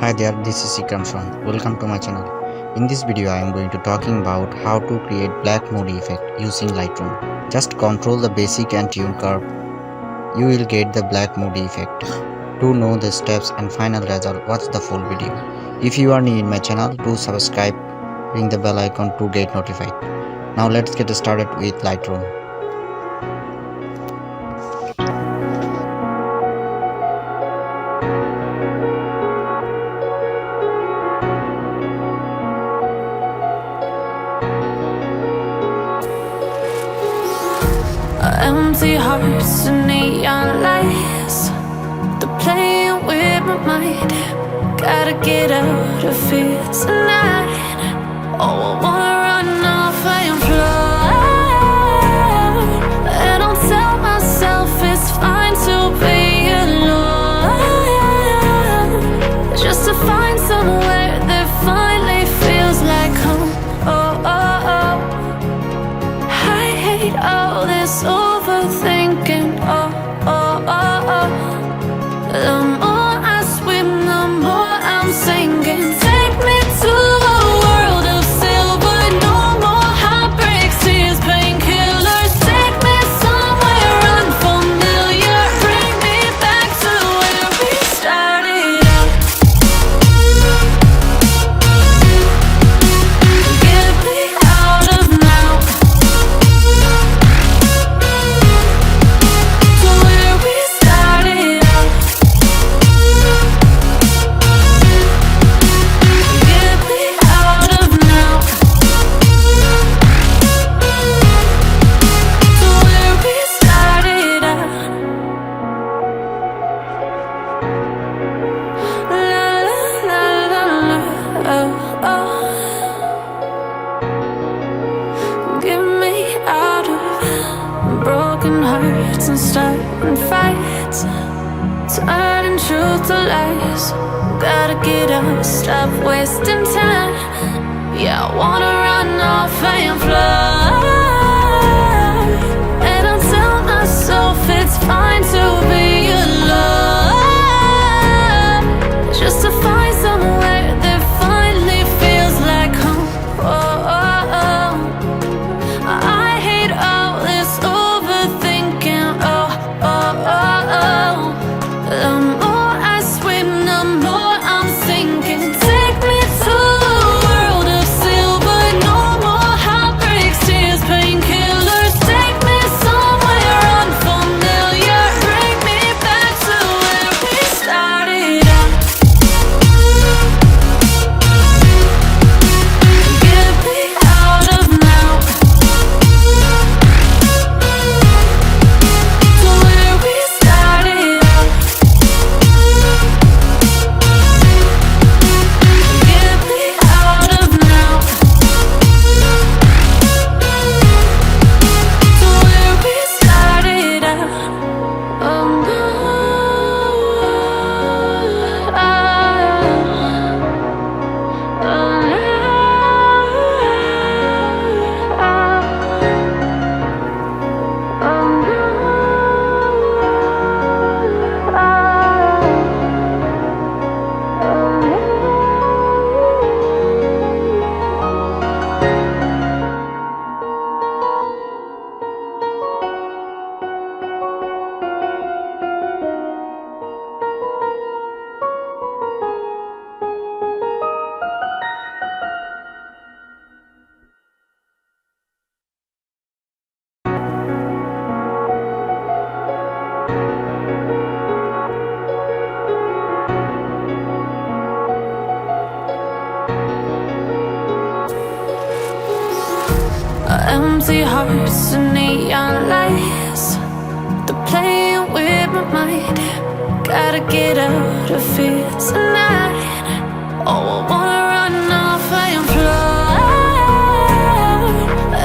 Hi there, this is 𝗬𝗵𝗶𝗀. Welcome to my channel. In this video I am going to talking about how to create black moody effect using Lightroom. Just control the basic and tune curve. You will get the black moody effect. To know the steps and final result, watch the full video. If you are new in my channel, do subscribe, ring the bell icon to get notified. Now let's get started with Lightroom. Empty hearts and neon lights, they're playing with my mind. Gotta get out of here tonight. Oh, I wanna run off and fly, and I'll tell myself it's fine to be alone, just to find somewhere that finally feels like home. Oh, oh, oh. I hate all this overthinking. Oh, oh, oh, oh. The more I swim, the more I'm sinking. Take me to a world of silver. No more heartbreaks, tears, painkillers. Take me somewhere unfamiliar. Bring me back to where we started out. Get me out of now. To where we started out. Get me out of now. To where we started out. La la la la la. Oh, oh. Get me out of broken hearts and starting fights, turning truth to lies. Gotta get up, stop wasting time. Yeah, I wanna run off and fly, and I'll tell myself it's fine to be alone, just to find somewhere that finally feels like home. Oh, oh, oh. I hate all this overthinking. Oh, oh, oh, oh. The more I swim, the more I'm sinking. Take me to a world of silver. No more heartbreaks, tears, painkillers. Take me somewhere unfamiliar. Bring me back to where we started out. Get me out of now. To where we started out. Get me out of now. To where we started out. Oh no. Empty hearts and neon lights, they're playing with my mind. Gotta get out of here tonight. Oh, I wanna run off and fly,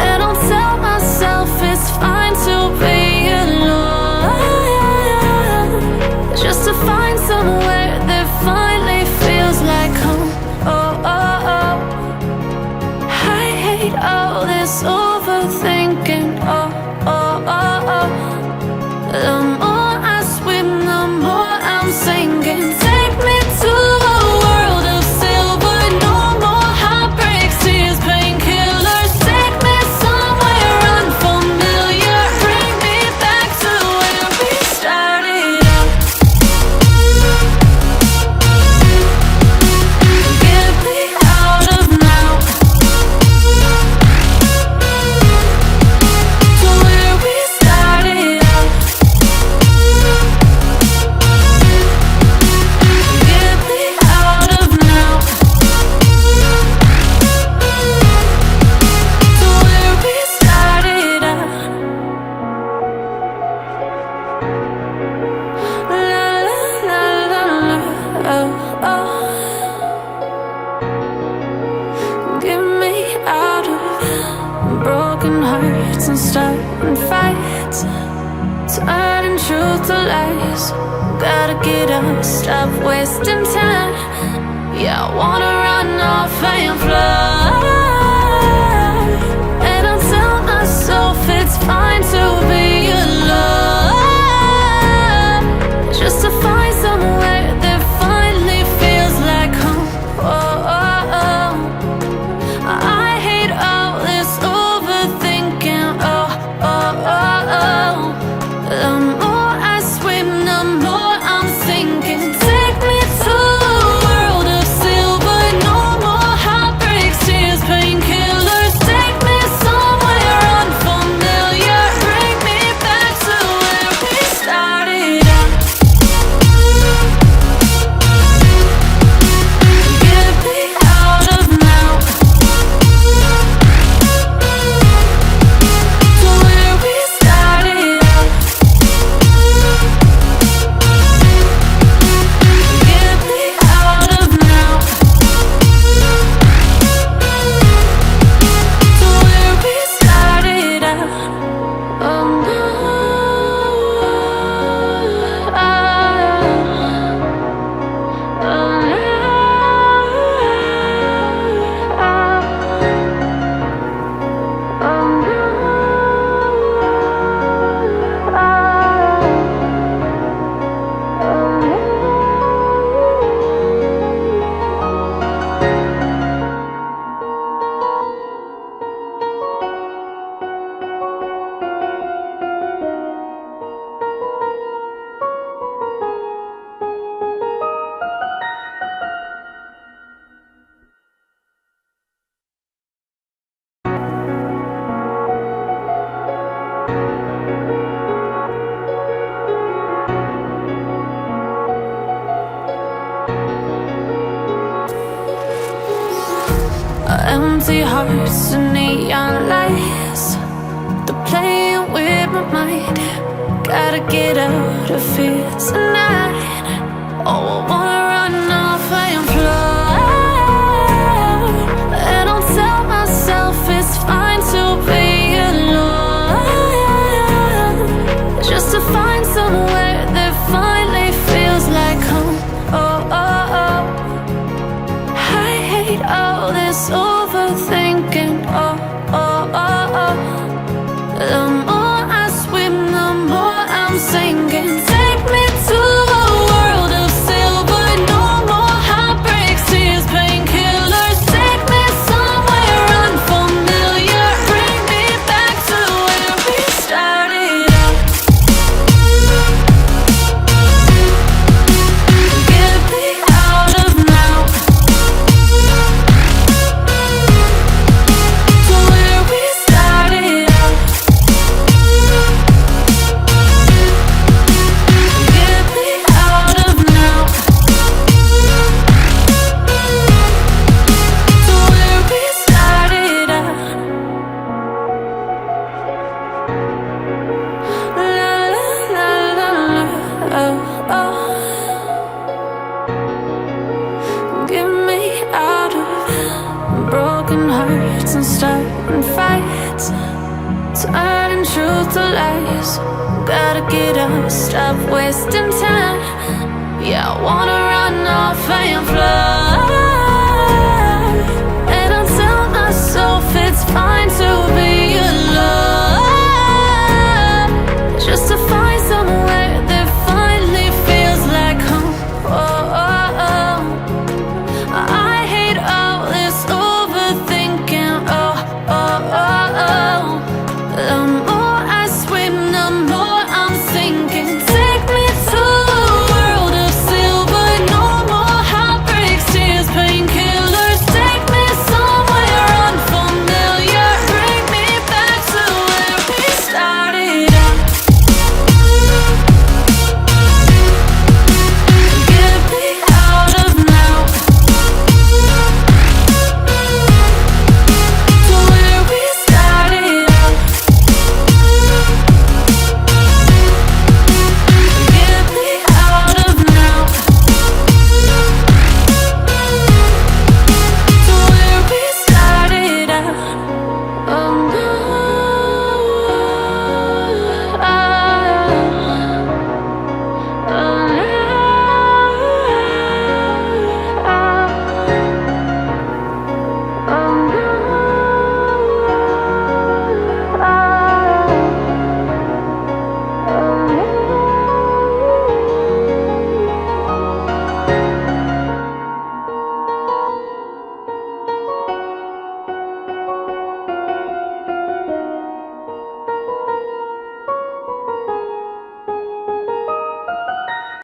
and I'll tell myself it's fine to be alone, just to find somewhere that finally feels like home. Oh, oh, oh. I hate all this overthinking. Oh, oh, oh, oh. The more I swim, the more I'm sinking. Take me to a world starting fights, turning truth to lies. Gotta get up, stop wasting time. Yeah, I wanna run off and fly. And I tell myself it's fine to be alone, just to find somewhere that finally feels like home. I hate all this overthinking. The more I swim, the more I'm sinking. Take me to a world of silver, no more heartbreaks, tears, painkillers. Take me somewhere unfamiliar, bring me back to where we started out. Get me out of now, to where we started out. Get me out of now, to where we started out. Oh no, empty hearts and neon lights, they're playing with my mind. Gotta get out of here tonight. Oh, I wanna run off and fly. And I'll tell myself it's fine to be alone, just to find somewhere that finally feels like home. I hate all this overthinking. The more I swim, the more I'm sinking. Take me to a world of silver, no more heartbreaks, tears, painkillers. Take me somewhere unfamiliar, bring me back to where we started out. Get me out of now, to where we started out. Get me out of now, to where we started out. La la la la la, oh. Get me out of broken hearts and starting fights, turning truth to lies. Gotta get up, stop wasting time. Yeah, I wanna run off and fly. And I tell myself it's fine to be